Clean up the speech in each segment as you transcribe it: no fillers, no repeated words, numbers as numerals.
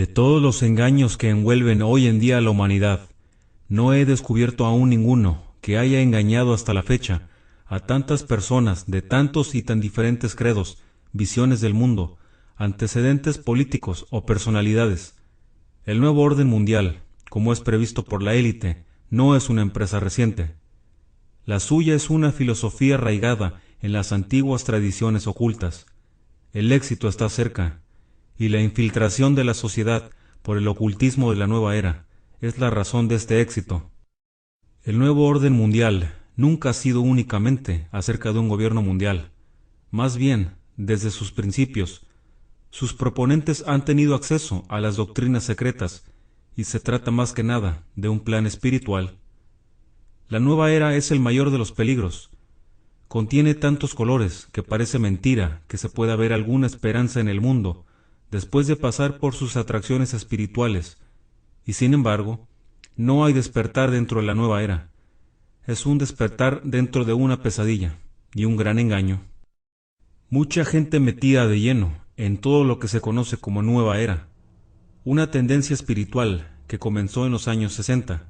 De todos los engaños que envuelven hoy en día a la humanidad, no he descubierto aún ninguno que haya engañado hasta la fecha a tantas personas de tantos y tan diferentes credos, visiones del mundo, antecedentes políticos o personalidades. El nuevo orden mundial, como es previsto por la élite, no es una empresa reciente. La suya es una filosofía arraigada en las antiguas tradiciones ocultas. El éxito está cerca, y la infiltración de la sociedad por el ocultismo de la nueva era es la razón de este éxito. El nuevo orden mundial nunca ha sido únicamente acerca de un gobierno mundial. Más bien, desde sus principios, sus proponentes han tenido acceso a las doctrinas secretas, y se trata más que nada de un plan espiritual. La nueva era es el mayor de los peligros. Contiene tantos colores que parece mentira que se pueda ver alguna esperanza en el mundo después de pasar por sus atracciones espirituales, y sin embargo, no hay despertar dentro de la nueva era. Es un despertar dentro de una pesadilla y un gran engaño. Mucha gente metida de lleno en todo lo que se conoce como nueva era, una tendencia espiritual que comenzó en los años 60,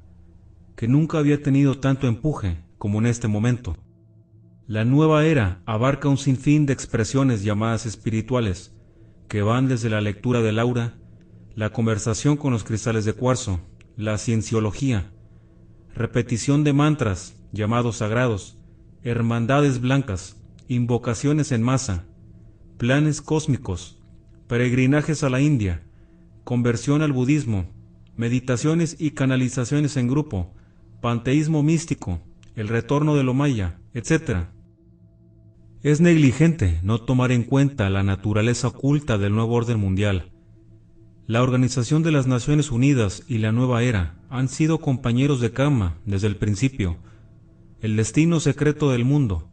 que nunca había tenido tanto empuje como en este momento. La nueva era abarca un sinfín de expresiones llamadas espirituales, que van desde la lectura del aura, la conversación con los cristales de cuarzo, la cienciología, repetición de mantras llamados sagrados, hermandades blancas, invocaciones en masa, planes cósmicos, peregrinajes a la India, conversión al budismo, meditaciones y canalizaciones en grupo, panteísmo místico, el retorno de lo maya, etc. Es negligente no tomar en cuenta la naturaleza oculta del nuevo orden mundial. La Organización de las Naciones Unidas y la Nueva Era han sido compañeros de cama desde el principio. El destino secreto del mundo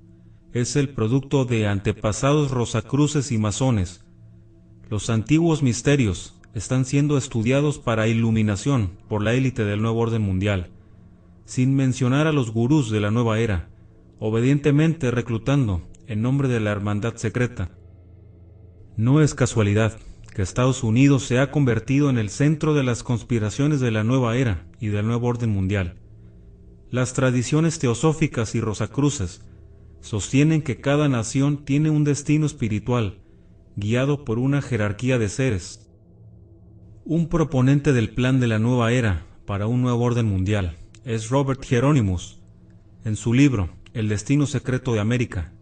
es el producto de antepasados rosacruces y masones. Los antiguos misterios están siendo estudiados para iluminación por la élite del nuevo orden mundial, sin mencionar a los gurús de la nueva era, obedientemente reclutando en nombre de la hermandad secreta. No es casualidad que Estados Unidos se ha convertido en el centro de las conspiraciones de la nueva era y del nuevo orden mundial. Las tradiciones teosóficas y rosacruces sostienen que cada nación tiene un destino espiritual, guiado por una jerarquía de seres. Un proponente del plan de la nueva era para un nuevo orden mundial es Robert Hieronymus. En su libro El destino secreto de América,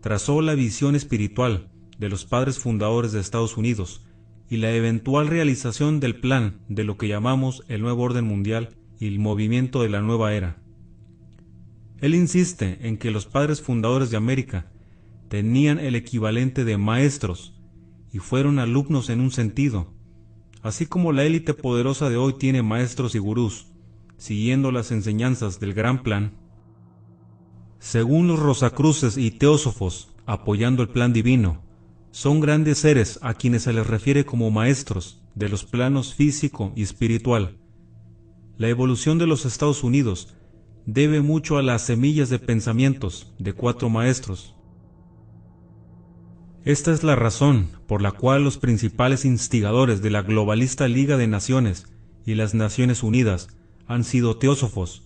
trazó la visión espiritual de los padres fundadores de Estados Unidos y la eventual realización del plan de lo que llamamos el nuevo orden mundial y el movimiento de la nueva era. Él insiste en que los padres fundadores de América tenían el equivalente de maestros y fueron alumnos en un sentido, así como la élite poderosa de hoy tiene maestros y gurús, siguiendo las enseñanzas del gran plan. Según los rosacruces y teósofos, apoyando el plan divino, son grandes seres a quienes se les refiere como maestros de los planos físico y espiritual. La evolución de los Estados Unidos debe mucho a las semillas de pensamientos de 4 maestros. Esta es la razón por la cual los principales instigadores de la globalista Liga de Naciones y las Naciones Unidas han sido teósofos,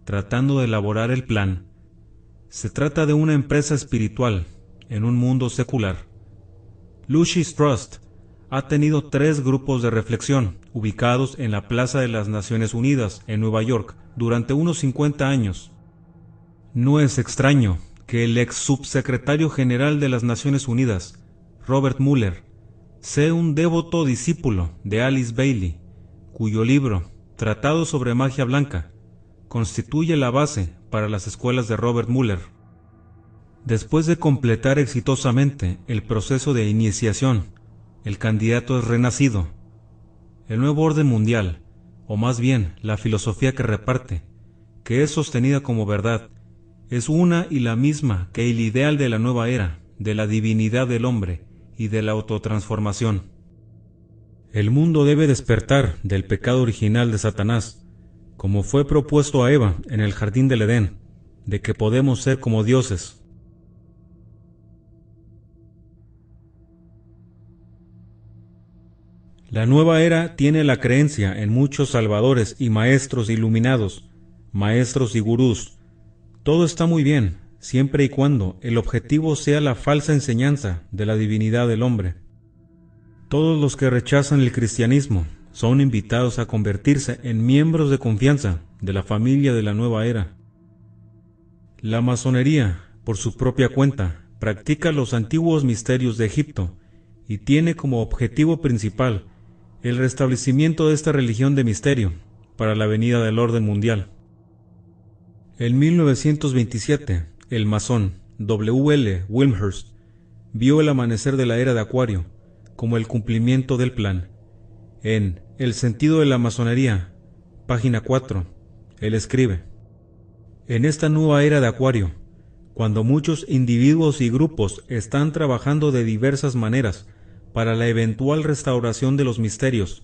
tratando de elaborar el plan. Se trata de una empresa espiritual en un mundo secular. Lucis Trust ha tenido 3 grupos de reflexión ubicados en la Plaza de las Naciones Unidas en Nueva York durante unos 50 años. No es extraño que el ex subsecretario general de las Naciones Unidas, Robert Mueller, sea un devoto discípulo de Alice Bailey, cuyo libro, Tratado sobre Magia Blanca, constituye la base para las escuelas de Robert Mueller. Después de completar exitosamente el proceso de iniciación, el candidato es renacido. El nuevo orden mundial, o más bien la filosofía que reparte, que es sostenida como verdad, es una y la misma que el ideal de la nueva era, de la divinidad del hombre y de la autotransformación. El mundo debe despertar del pecado original de Satanás, como fue propuesto a Eva en el jardín del Edén, de que podemos ser como dioses. La nueva era tiene la creencia en muchos salvadores y maestros iluminados, maestros y gurús. Todo está muy bien, siempre y cuando el objetivo sea la falsa enseñanza de la divinidad del hombre. Todos los que rechazan el cristianismo son invitados a convertirse en miembros de confianza de la familia de la nueva era. La masonería, por su propia cuenta, practica los antiguos misterios de Egipto y tiene como objetivo principal el restablecimiento de esta religión de misterio para la venida del orden mundial. En 1927, el masón W. L. Wilmshurst vio el amanecer de la era de Acuario como el cumplimiento del plan. En El sentido de la masonería, página 4, él escribe: en esta nueva era de Acuario, cuando muchos individuos y grupos están trabajando de diversas maneras para la eventual restauración de los misterios,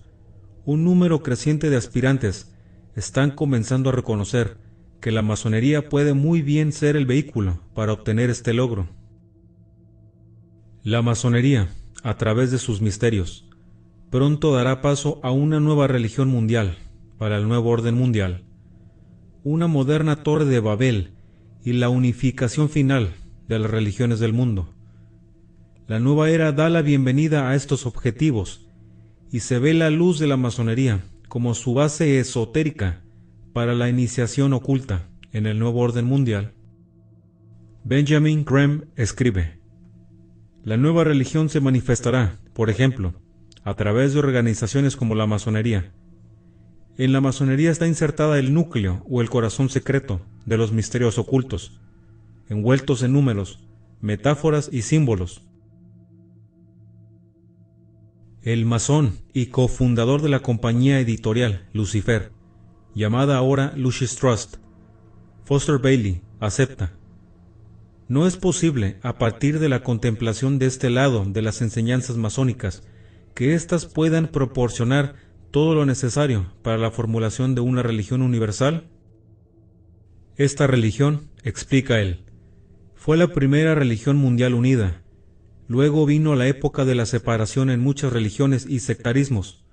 un número creciente de aspirantes están comenzando a reconocer que la masonería puede muy bien ser el vehículo para obtener este logro. La masonería, a través de sus misterios, pronto dará paso a una nueva religión mundial para el nuevo orden mundial, una moderna torre de Babel y la unificación final de las religiones del mundo. La nueva era da la bienvenida a estos objetivos y se ve la luz de la masonería como su base esotérica para la iniciación oculta en el nuevo orden mundial. Benjamin Graham escribe: la nueva religión se manifestará, por ejemplo, a través de organizaciones como la masonería. En la masonería está insertada el núcleo o el corazón secreto de los misterios ocultos, envueltos en números, metáforas y símbolos. El masón y cofundador de la compañía editorial Lucifer, llamada ahora Lucis Trust, Foster Bailey, acepta: no es posible, a partir de la contemplación de este lado de las enseñanzas masónicas, que éstas puedan proporcionar todo lo necesario para la formulación de una religión universal. Esta religión, explica él, fue la primera religión mundial unida. Luego vino la época de la separación en muchas religiones y sectarismos.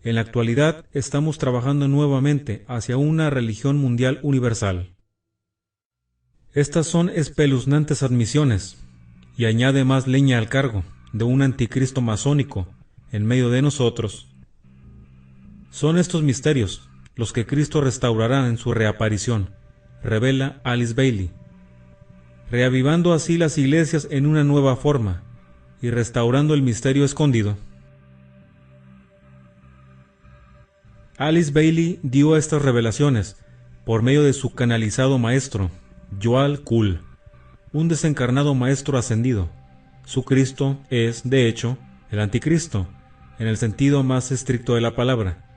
En la actualidad estamos trabajando nuevamente hacia una religión mundial universal. Estas son espeluznantes admisiones, y añade más leña al cargo de un anticristo masónico en medio de nosotros. Son estos misterios los que Cristo restaurará en su reaparición, revela Alice Bailey, reavivando así las iglesias en una nueva forma y restaurando el misterio escondido. Alice Bailey dio estas revelaciones por medio de su canalizado maestro, Joel Kuhl, un desencarnado maestro ascendido. Su Cristo es, de hecho, el anticristo, en el sentido más estricto de la palabra.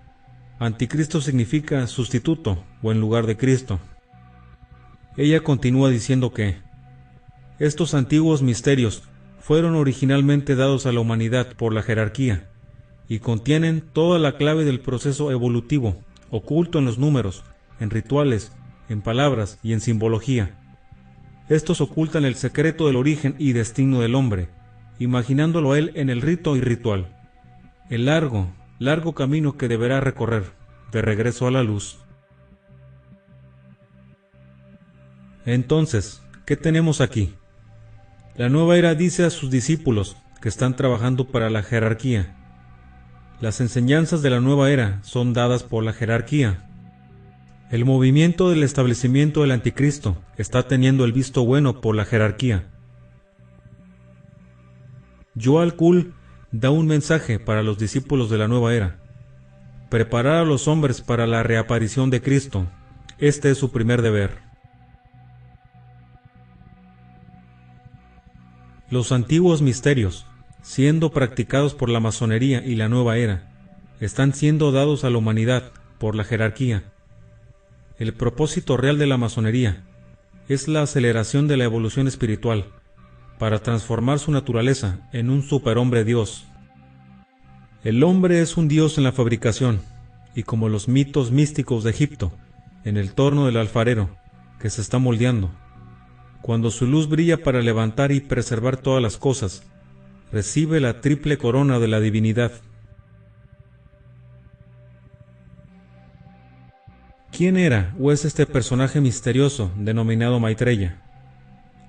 Anticristo significa sustituto o en lugar de Cristo. Ella continúa diciendo que estos antiguos misterios fueron originalmente dados a la humanidad por la jerarquía y contienen toda la clave del proceso evolutivo, oculto en los números, en rituales, en palabras y en simbología. Estos ocultan el secreto del origen y destino del hombre, imaginándolo a él en el rito y ritual, el largo, largo camino que deberá recorrer de regreso a la luz. Entonces, ¿qué tenemos aquí? La nueva era dice a sus discípulos que están trabajando para la jerarquía. Las enseñanzas de la nueva era son dadas por la jerarquía. El movimiento del establecimiento del anticristo está teniendo el visto bueno por la jerarquía. Joel Kuhl da un mensaje para los discípulos de la nueva era: preparar a los hombres para la reaparición de Cristo. Este es su primer deber. Los antiguos misterios, siendo practicados por la masonería y la nueva era, están siendo dados a la humanidad por la jerarquía. El propósito real de la masonería es la aceleración de la evolución espiritual para transformar su naturaleza en un superhombre Dios. El hombre es un dios en la fabricación, y como los mitos místicos de Egipto, en el torno del alfarero, que se está moldeando. Cuando su luz brilla para levantar y preservar todas las cosas, recibe la triple corona de la divinidad. ¿Quién era o es este personaje misterioso denominado Maitreya?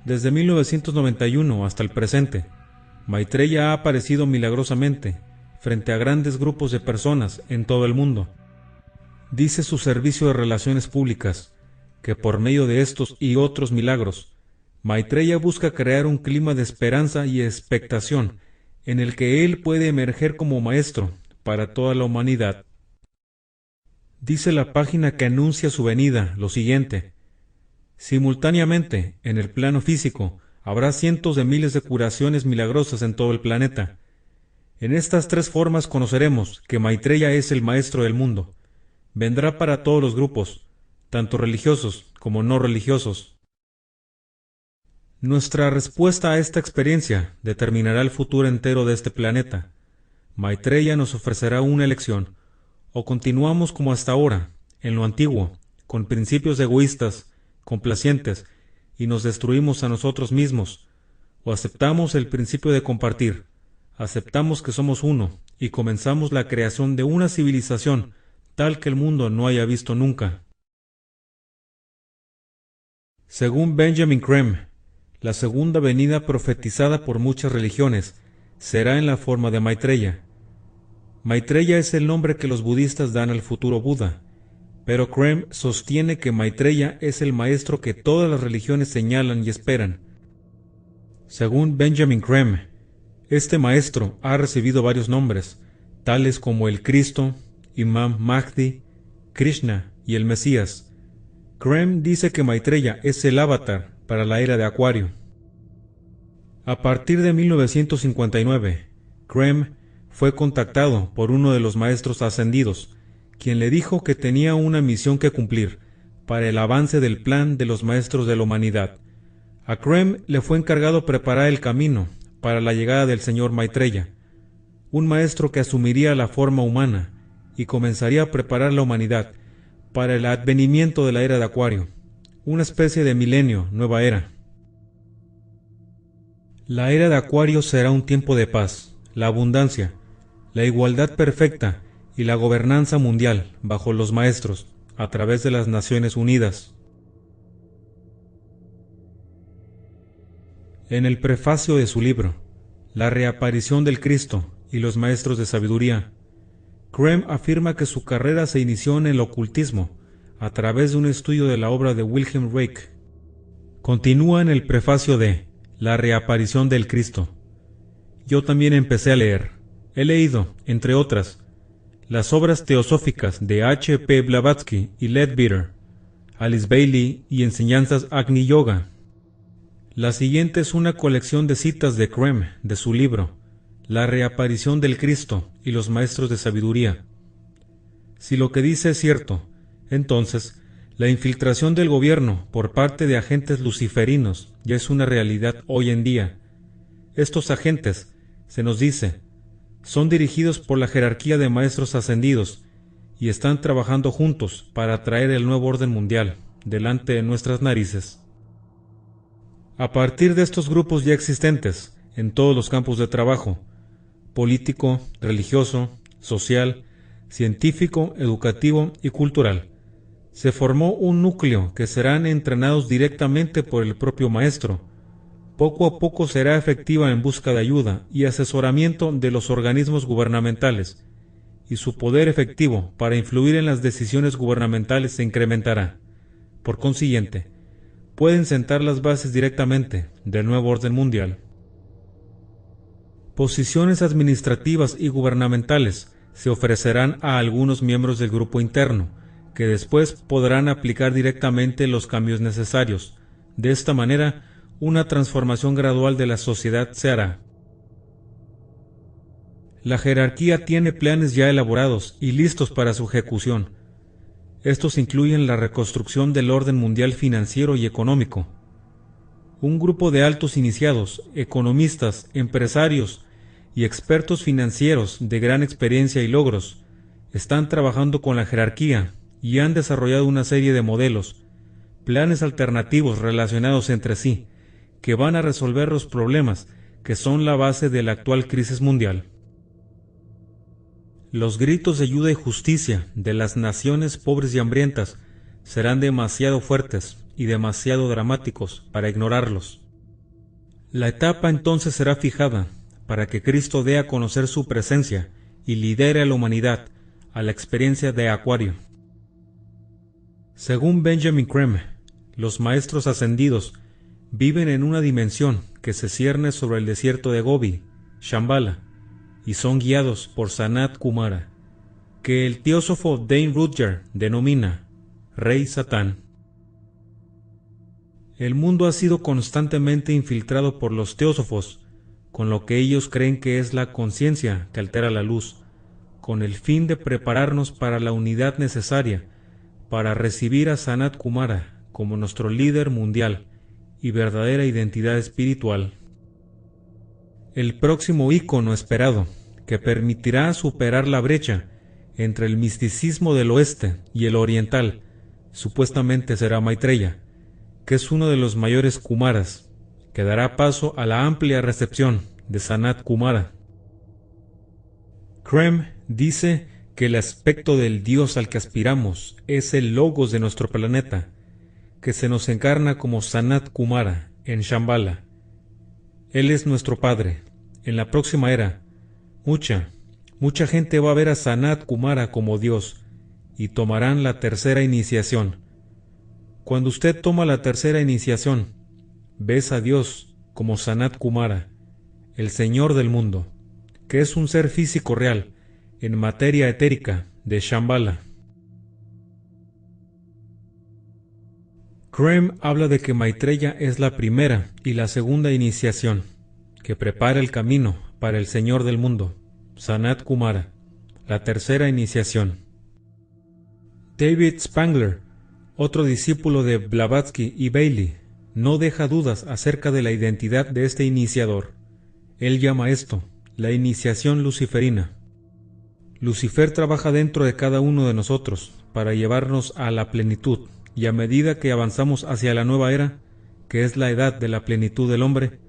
Desde 1991 hasta el presente, Maitreya ha aparecido milagrosamente frente a grandes grupos de personas en todo el mundo. Dice su servicio de relaciones públicas que por medio de estos y otros milagros, Maitreya busca crear un clima de esperanza y expectación en el que él puede emerger como maestro para toda la humanidad. Dice la página que anuncia su venida lo siguiente: simultáneamente, en el plano físico, habrá cientos de miles de curaciones milagrosas en todo el planeta. En estas tres formas conoceremos que Maitreya es el maestro del mundo. Vendrá para todos los grupos, tanto religiosos como no religiosos. Nuestra respuesta a esta experiencia determinará el futuro entero de este planeta. Maitreya nos ofrecerá una elección: o continuamos como hasta ahora, en lo antiguo, con principios egoístas, complacientes, y nos destruimos a nosotros mismos, o aceptamos el principio de compartir, aceptamos que somos uno, y comenzamos la creación de una civilización tal que el mundo no haya visto nunca. Según Benjamin Creme, la segunda venida profetizada por muchas religiones será en la forma de Maitreya. Maitreya es el nombre que los budistas dan al futuro Buda, pero Creme sostiene que Maitreya es el maestro que todas las religiones señalan y esperan. Según Benjamin Creme, este maestro ha recibido varios nombres, tales como el Cristo, Imam Mahdi, Krishna y el Mesías. Creme dice que Maitreya es el avatar para la era de Acuario. A partir de 1959, Creme fue contactado por uno de los maestros ascendidos, quien le dijo que tenía una misión que cumplir para el avance del plan de los maestros de la humanidad. A Creme le fue encargado preparar el camino para la llegada del señor Maitreya, un maestro que asumiría la forma humana y comenzaría a preparar la humanidad para el advenimiento de la era de Acuario, una especie de milenio, nueva era. La era de Acuario será un tiempo de paz, la abundancia, la igualdad perfecta y la gobernanza mundial bajo los maestros, a través de las Naciones Unidas. En el prefacio de su libro, La reaparición del Cristo y los maestros de sabiduría, Creme afirma que su carrera se inició en el ocultismo a través de un estudio de la obra de Wilhelm Reich. Continúa en el prefacio de La reaparición del Cristo. Yo también empecé a leer. He leído, entre otras, las obras teosóficas de H. P. Blavatsky y Leadbeater, Alice Bailey y Enseñanzas Agni Yoga. La siguiente es una colección de citas de Creme de su libro La reaparición del Cristo y los maestros de sabiduría. Si lo que dice es cierto, entonces la infiltración del gobierno por parte de agentes luciferinos ya es una realidad hoy en día. Estos agentes, se nos dice, son dirigidos por la jerarquía de maestros ascendidos y están trabajando juntos para traer el nuevo orden mundial delante de nuestras narices. A partir de estos grupos ya existentes en todos los campos de trabajo, político, religioso, social, científico, educativo y cultural, se formó un núcleo que serán entrenados directamente por el propio maestro. Poco a poco será efectiva en busca de ayuda y asesoramiento de los organismos gubernamentales, y su poder efectivo para influir en las decisiones gubernamentales se incrementará. Por consiguiente, pueden sentar las bases directamente del nuevo orden mundial. Posiciones administrativas y gubernamentales se ofrecerán a algunos miembros del grupo interno, que después podrán aplicar directamente los cambios necesarios. De esta manera, una transformación gradual de la sociedad se hará. La jerarquía tiene planes ya elaborados y listos para su ejecución. Estos incluyen la reconstrucción del orden mundial financiero y económico. Un grupo de altos iniciados, economistas, empresarios y expertos financieros de gran experiencia y logros están trabajando con la jerarquía y han desarrollado una serie de modelos, planes alternativos relacionados entre sí, que van a resolver los problemas que son la base de la actual crisis mundial. Los gritos de ayuda y justicia de las naciones pobres y hambrientas serán demasiado fuertes y demasiado dramáticos para ignorarlos. La etapa entonces será fijada para que Cristo dé a conocer su presencia y lidere a la humanidad a la experiencia de Acuario. Según Benjamin Creme, los maestros ascendidos viven en una dimensión que se cierne sobre el desierto de Gobi, Shambhala, y son guiados por Sanat Kumara, que el teósofo Dane Rutger denomina Rey Satán. El mundo ha sido constantemente infiltrado por los teósofos, con lo que ellos creen que es la conciencia que altera la luz, con el fin de prepararnos para la unidad necesaria para recibir a Sanat Kumara como nuestro líder mundial y verdadera identidad espiritual. El próximo ícono esperado, que permitirá superar la brecha entre el misticismo del oeste y el oriental, supuestamente será Maitreya, que es uno de los mayores Kumaras, que dará paso a la amplia recepción de Sanat Kumara. Creme dice que el aspecto del Dios al que aspiramos es el logos de nuestro planeta, que se nos encarna como Sanat Kumara en Shambhala. Él es nuestro Padre. En la próxima era, mucha gente va a ver a Sanat Kumara como Dios y tomarán la tercera iniciación. Cuando usted toma la tercera iniciación, ves a Dios como Sanat Kumara, el Señor del mundo, que es un ser físico real, en materia etérica de Shambhala. Creme habla de que Maitreya es la primera y la segunda iniciación, que prepara el camino para el Señor del mundo, Sanat Kumara, la tercera iniciación. David Spangler, otro discípulo de Blavatsky y Bailey, no deja dudas acerca de la identidad de este iniciador. Él llama esto la iniciación luciferina. Lucifer trabaja dentro de cada uno de nosotros para llevarnos a la plenitud, y a medida que avanzamos hacia la nueva era, que es la edad de la plenitud del hombre,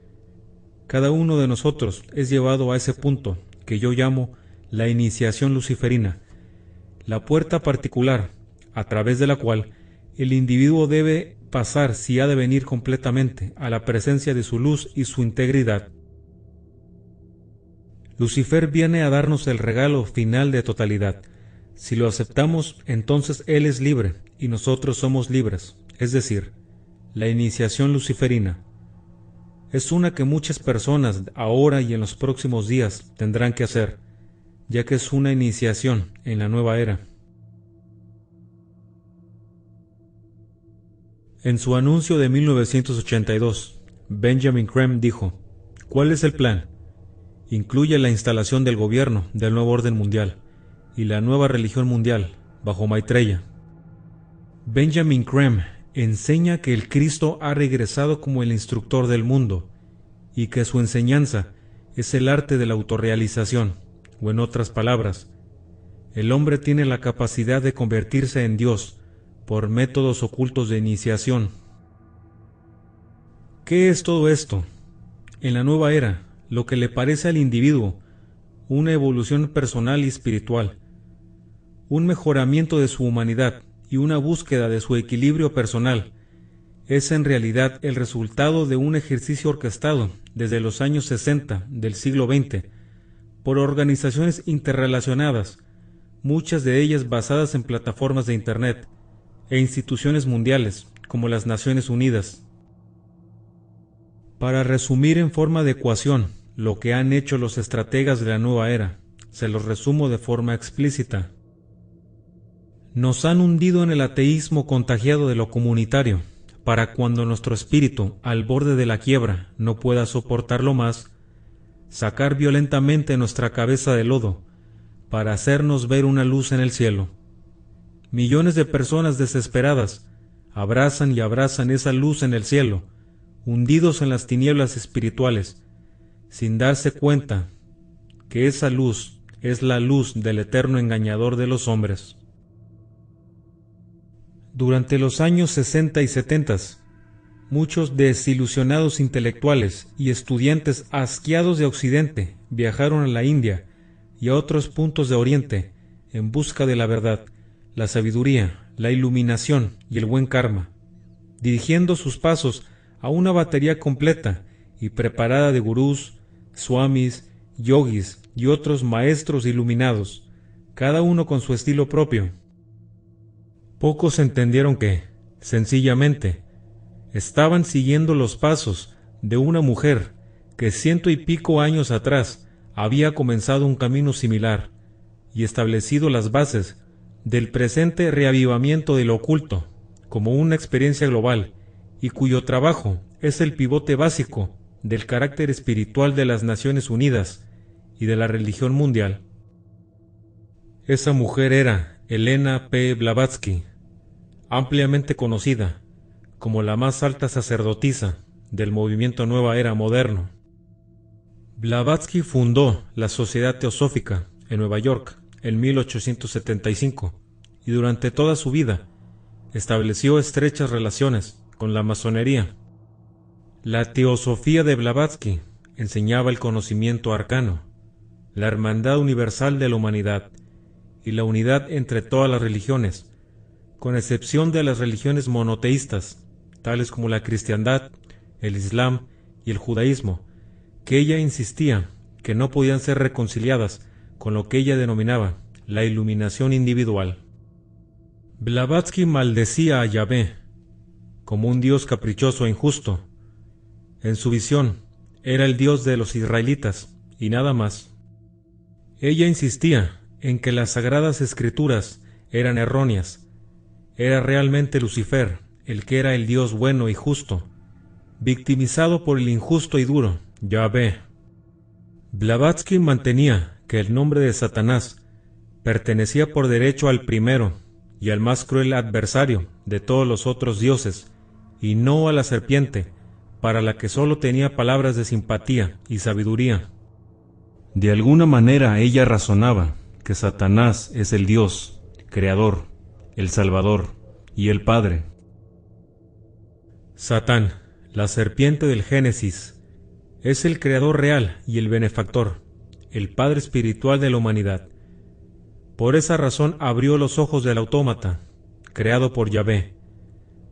cada uno de nosotros es llevado a ese punto que yo llamo la iniciación luciferina, la puerta particular a través de la cual el individuo debe pasar si ha de venir completamente a la presencia de su luz y su integridad. Lucifer viene a darnos el regalo final de totalidad. Si lo aceptamos, entonces Él es libre y nosotros somos libres, es decir, la iniciación luciferina. Es una que muchas personas ahora y en los próximos días tendrán que hacer, ya que es una iniciación en la nueva era. En su anuncio de 1982, Benjamin Creme dijo: ¿cuál es el plan? Incluye la instalación del gobierno del nuevo orden mundial y la nueva religión mundial bajo Maitreya. Benjamin Creme enseña que el Cristo ha regresado como el instructor del mundo y que su enseñanza es el arte de la autorrealización, o en otras palabras, el hombre tiene la capacidad de convertirse en Dios por métodos ocultos de iniciación. ¿Qué es todo esto? En la nueva era, lo que le parece al individuo una evolución personal y espiritual, un mejoramiento de su humanidad y una búsqueda de su equilibrio personal, es en realidad el resultado de un ejercicio orquestado desde los años 60 del siglo XX por organizaciones interrelacionadas, muchas de ellas basadas en plataformas de Internet e instituciones mundiales como las Naciones Unidas. Para resumir en forma de ecuación lo que han hecho los estrategas de la nueva era, se los resumo de forma explícita. Nos han hundido en el ateísmo contagiado de lo comunitario, para cuando nuestro espíritu, al borde de la quiebra, no pueda soportarlo más, sacar violentamente nuestra cabeza de lodo, para hacernos ver una luz en el cielo. Millones de personas desesperadas abrazan y abrazan esa luz en el cielo, hundidos en las tinieblas espirituales, sin darse cuenta que esa luz es la luz del eterno engañador de los hombres. Durante los años 60 y 70, muchos desilusionados intelectuales y estudiantes asqueados de Occidente viajaron a la India y a otros puntos de Oriente en busca de la verdad, la sabiduría, la iluminación y el buen karma, dirigiendo sus pasos a una batería completa y preparada de gurús, swamis, yogis y otros maestros iluminados, cada uno con su estilo propio. Pocos entendieron que, sencillamente, estaban siguiendo los pasos de una mujer que 100 y pico años atrás había comenzado un camino similar y establecido las bases del presente reavivamiento de lo oculto como una experiencia global y cuyo trabajo es el pivote básico del carácter espiritual de las Naciones Unidas y de la religión mundial. Esa mujer era Elena P. Blavatsky, ampliamente conocida como la más alta sacerdotisa del movimiento Nueva Era moderno. Blavatsky fundó la Sociedad Teosófica en Nueva York en 1875 y durante toda su vida estableció estrechas relaciones con la masonería. La teosofía de Blavatsky enseñaba el conocimiento arcano, la hermandad universal de la humanidad y la unidad entre todas las religiones, con excepción de las religiones monoteístas, tales como la cristiandad, el islam y el judaísmo, que ella insistía que no podían ser reconciliadas con lo que ella denominaba la iluminación individual. Blavatsky maldecía a Yahvé como un dios caprichoso e injusto. En su visión, era el dios de los israelitas y nada más. Ella insistía en que las sagradas escrituras eran erróneas. Era realmente Lucifer el que era el dios bueno y justo, victimizado por el injusto y duro Yahvé. Blavatsky mantenía que el nombre de Satanás pertenecía por derecho al primero y al más cruel adversario de todos los otros dioses, y no a la serpiente, para la que sólo tenía palabras de simpatía y sabiduría. De alguna manera ella razonaba que Satanás es el Dios, Creador, el Salvador y el Padre. Satán, la serpiente del Génesis, es el Creador real y el benefactor, el Padre espiritual de la humanidad. Por esa razón abrió los ojos del autómata, creado por Yahvé,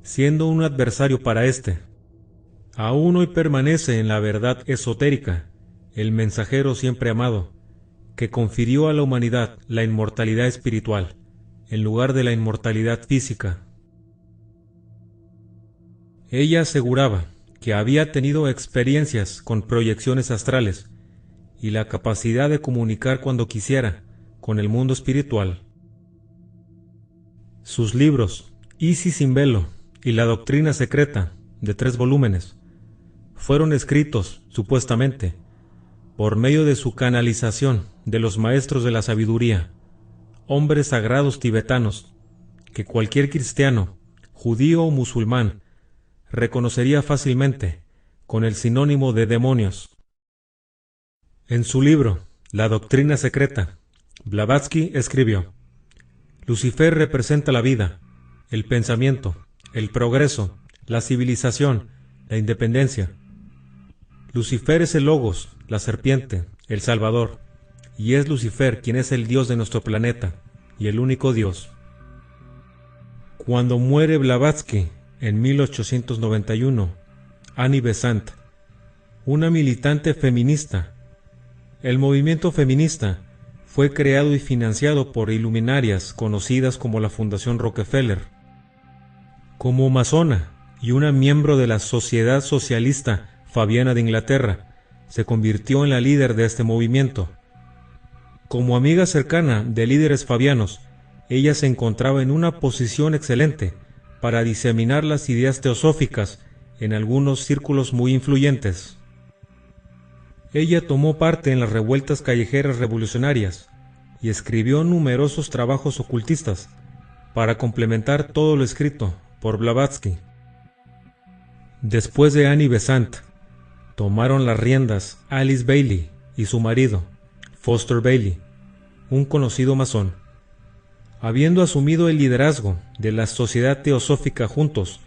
siendo un adversario para éste. Aún hoy permanece en la verdad esotérica, el mensajero siempre amado, que confirió a la humanidad la inmortalidad espiritual, en lugar de la inmortalidad física. Ella aseguraba que había tenido experiencias con proyecciones astrales y la capacidad de comunicar cuando quisiera con el mundo espiritual. Sus libros, Isis sin velo y La doctrina secreta, de 3 volúmenes, fueron escritos, supuestamente, por medio de su canalización de los maestros de la sabiduría, hombres sagrados tibetanos, que cualquier cristiano, judío o musulmán, reconocería fácilmente con el sinónimo de demonios. En su libro, La doctrina secreta, Blavatsky escribió: Lucifer representa la vida, el pensamiento, el progreso, la civilización, la independencia. Lucifer es el Logos, la serpiente, el Salvador, y es Lucifer quien es el Dios de nuestro planeta, y el único Dios. Cuando muere Blavatsky, en 1891, Annie Besant, una militante feminista. El movimiento feminista fue creado y financiado por iluminarias conocidas como la Fundación Rockefeller. Como masona y una miembro de la Sociedad Socialista Fabiana de Inglaterra, se convirtió en la líder de este movimiento. Como amiga cercana de líderes fabianos, ella se encontraba en una posición excelente para diseminar las ideas teosóficas en algunos círculos muy influyentes. Ella tomó parte en las revueltas callejeras revolucionarias y escribió numerosos trabajos ocultistas para complementar todo lo escrito por Blavatsky. Después de Annie Besant, tomaron las riendas Alice Bailey y su marido, Foster Bailey, un conocido masón. Habiendo asumido el liderazgo de la Sociedad Teosófica juntos,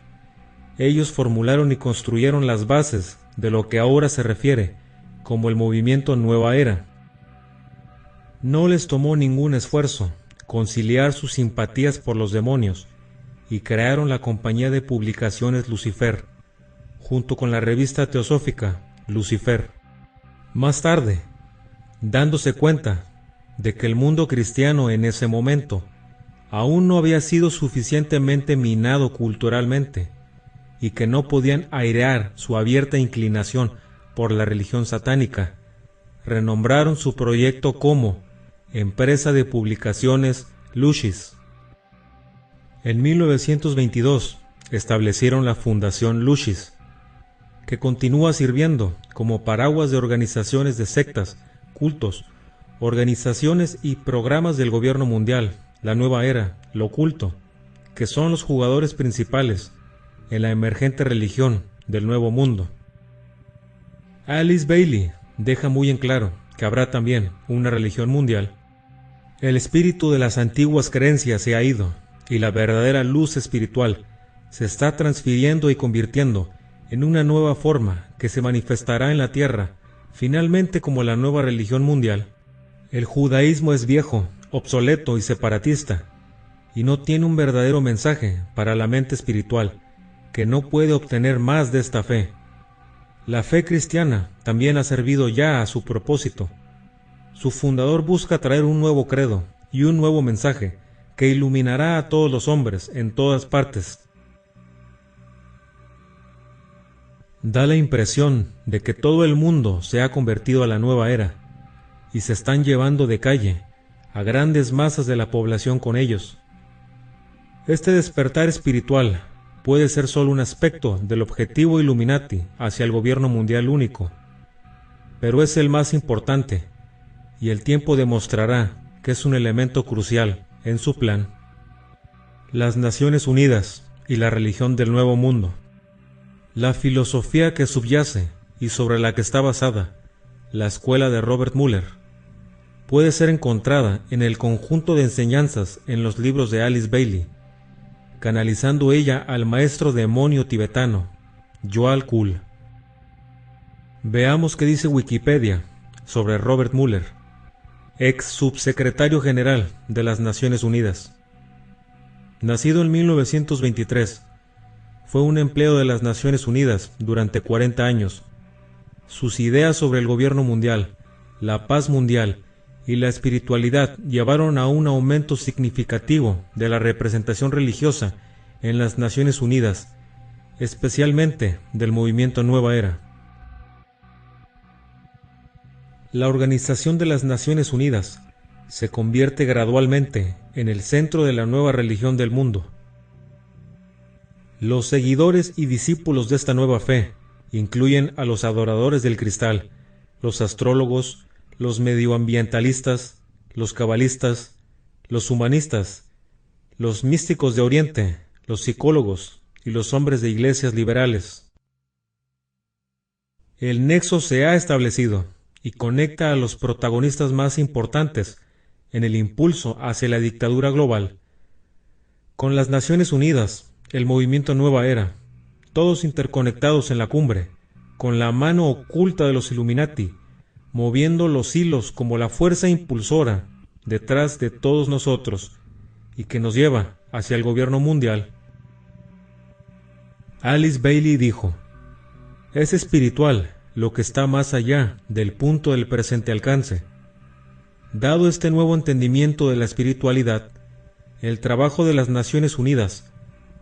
ellos formularon y construyeron las bases de lo que ahora se refiere como el movimiento Nueva Era. No les tomó ningún esfuerzo conciliar sus simpatías por los demonios y crearon la compañía de publicaciones Lucifer, junto con la revista teosófica Lucifer. Más tarde, dándose cuenta de que el mundo cristiano en ese momento aún no había sido suficientemente minado culturalmente y que no podían airear su abierta inclinación por la religión satánica, renombraron su proyecto como Empresa de Publicaciones Lucis. En 1922 establecieron la Fundación Lucis, que continúa sirviendo como paraguas de organizaciones de sectas, cultos, organizaciones y programas del gobierno mundial, la nueva era, lo oculto, que son los jugadores principales en la emergente religión del Nuevo Mundo. Alice Bailey deja muy en claro que habrá también una religión mundial. El espíritu de las antiguas creencias se ha ido y la verdadera luz espiritual se está transfiriendo y convirtiendo en una nueva forma que se manifestará en la tierra, finalmente como la nueva religión mundial. El judaísmo es viejo, obsoleto y separatista, y no tiene un verdadero mensaje para la mente espiritual, que no puede obtener más de esta fe. La fe cristiana también ha servido ya a su propósito. Su fundador busca traer un nuevo credo y un nuevo mensaje que iluminará a todos los hombres en todas partes. Da la impresión de que todo el mundo se ha convertido a la nueva era y se están llevando de calle a grandes masas de la población con ellos. Este despertar espiritual puede ser solo un aspecto del objetivo Illuminati hacia el gobierno mundial único, pero es el más importante, y el tiempo demostrará que es un elemento crucial en su plan. Las Naciones Unidas y la religión del Nuevo Mundo. La filosofía que subyace y sobre la que está basada la escuela de Robert Muller puede ser encontrada en el conjunto de enseñanzas en los libros de Alice Bailey, canalizando ella al maestro demonio tibetano, Joel Kuhl. Veamos qué dice Wikipedia sobre Robert Muller, ex subsecretario general de las Naciones Unidas. Nacido en 1923, fue un empleado de las Naciones Unidas durante 40 años. Sus ideas sobre el gobierno mundial, la paz mundial y la espiritualidad llevaron a un aumento significativo de la representación religiosa en las Naciones Unidas, especialmente del movimiento Nueva Era. La Organización de las Naciones Unidas se convierte gradualmente en el centro de la nueva religión del mundo. Los seguidores y discípulos de esta nueva fe incluyen a los adoradores del cristal, los astrólogos, los medioambientalistas, los cabalistas, los humanistas, los místicos de Oriente, los psicólogos y los hombres de iglesias liberales. El nexo se ha establecido y conecta a los protagonistas más importantes en el impulso hacia la dictadura global. Con las Naciones Unidas, el movimiento Nueva Era, todos interconectados en la cumbre, con la mano oculta de los Illuminati, moviendo los hilos como la fuerza impulsora detrás de todos nosotros y que nos lleva hacia el gobierno mundial. Alice Bailey dijo: es espiritual lo que está más allá del punto del presente alcance. Dado este nuevo entendimiento de la espiritualidad, el trabajo de las Naciones Unidas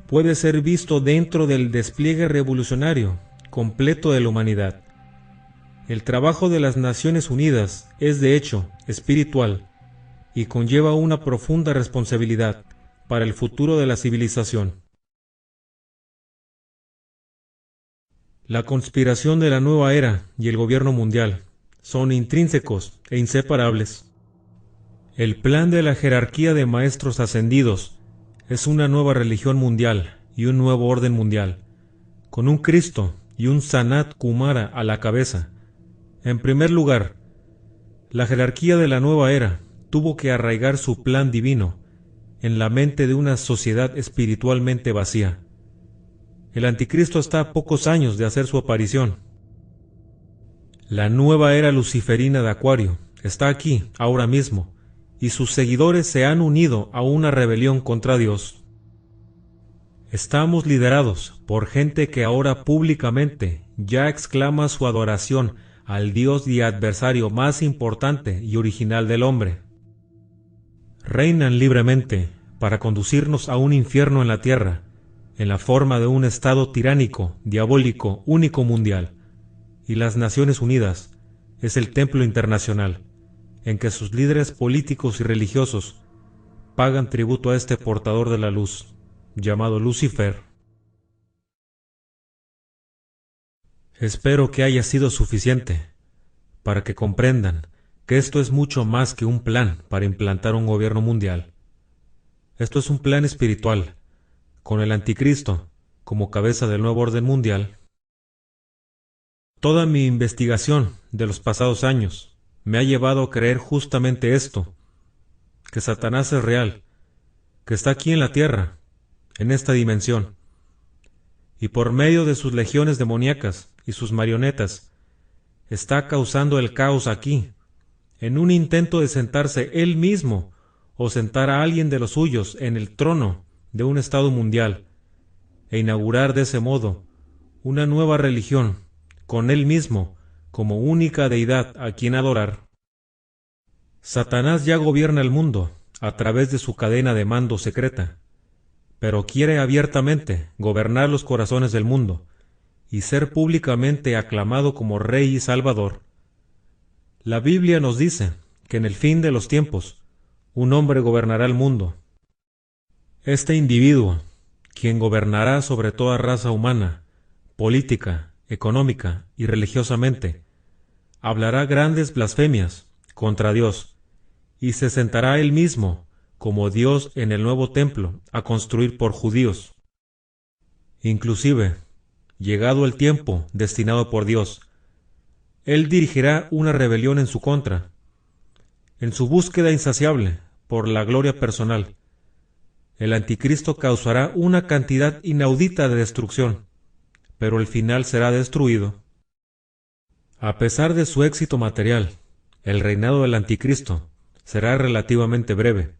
puede ser visto dentro del despliegue revolucionario completo de la humanidad. El trabajo de las Naciones Unidas es de hecho espiritual y conlleva una profunda responsabilidad para el futuro de la civilización. La conspiración de la nueva era y el gobierno mundial son intrínsecos e inseparables. El plan de la jerarquía de maestros ascendidos es una nueva religión mundial y un nuevo orden mundial, con un Cristo y un Sanat Kumara a la cabeza. En primer lugar, la jerarquía de la nueva era tuvo que arraigar su plan divino en la mente de una sociedad espiritualmente vacía. El anticristo está a pocos años de hacer su aparición. La nueva era luciferina de Acuario está aquí, ahora mismo, y sus seguidores se han unido a una rebelión contra Dios. Estamos liderados por gente que ahora públicamente ya exclama su adoración al Dios y adversario más importante y original del hombre. Reinan libremente para conducirnos a un infierno en la tierra, en la forma de un estado tiránico, diabólico, único mundial, y las Naciones Unidas es el templo internacional, en que sus líderes políticos y religiosos pagan tributo a este portador de la luz, llamado Lucifer. Espero que haya sido suficiente para que comprendan que esto es mucho más que un plan para implantar un gobierno mundial. Esto es un plan espiritual, con el Anticristo como cabeza del nuevo orden mundial. Toda mi investigación de los pasados años me ha llevado a creer justamente esto, que Satanás es real, que está aquí en la tierra, en esta dimensión, y por medio de sus legiones demoníacas y sus marionetas, está causando el caos aquí, en un intento de sentarse él mismo o sentar a alguien de los suyos en el trono de un estado mundial, e inaugurar de ese modo una nueva religión, con él mismo como única deidad a quien adorar. Satanás ya gobierna el mundo a través de su cadena de mando secreta, pero quiere abiertamente gobernar los corazones del mundo y ser públicamente aclamado como Rey y Salvador. La Biblia nos dice que en el fin de los tiempos un hombre gobernará el mundo. Este individuo, quien gobernará sobre toda raza humana, política, económica y religiosamente, hablará grandes blasfemias contra Dios y se sentará él mismo como Dios en el nuevo templo a construir por judíos. Inclusive, llegado el tiempo destinado por Dios, él dirigirá una rebelión en su contra, en su búsqueda insaciable por la gloria personal. El Anticristo causará una cantidad inaudita de destrucción, pero el final será destruido. A pesar de su éxito material, el reinado del Anticristo será relativamente breve,